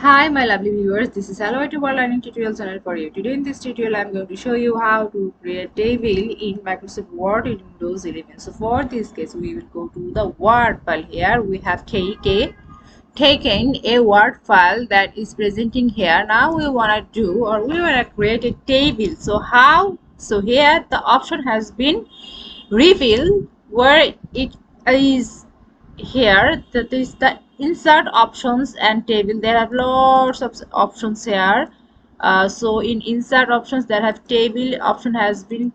Hi my lovely viewers, this is Hello to World Learning Tutorial channel for you. Today in this tutorial I am going to show you how to create a table in Microsoft Word in Windows 11. So for this case we will go to the Word file. Here we have taken a Word file that is presenting here. Now we want to do or we want to create a table. So how? So here the option has been revealed where it is here, that is the insert options and table. There are lots of options here. So in insert options there have table option has been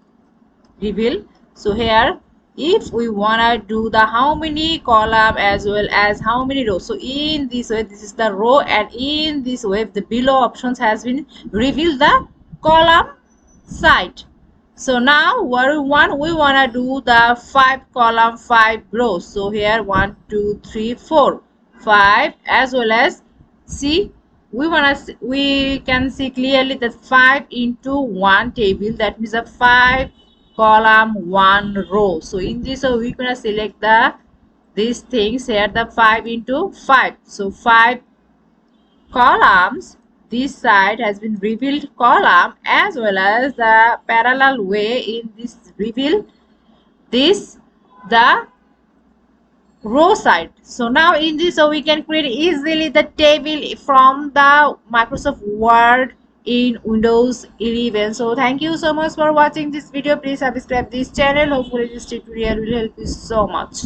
revealed. So here if we want to do the how many column as well as how many rows, so in this way this is the row, and in this way the below options has been revealed the column side. So now what we want to do the 5 column 5 rows. So here 1 2 3 4 5, as well as see we can see clearly that 5 into 1 table, that means a 5 column 1 row. So in this way we're gonna select the these things here, the 5 into 5. So 5 columns, this side has been revealed column, as well as the parallel way in this reveal this the row side. So now in this we can create easily the table from the Microsoft Word in Windows 11. So thank you so much for watching this video. Please subscribe this channel. Hopefully this tutorial will help you so much.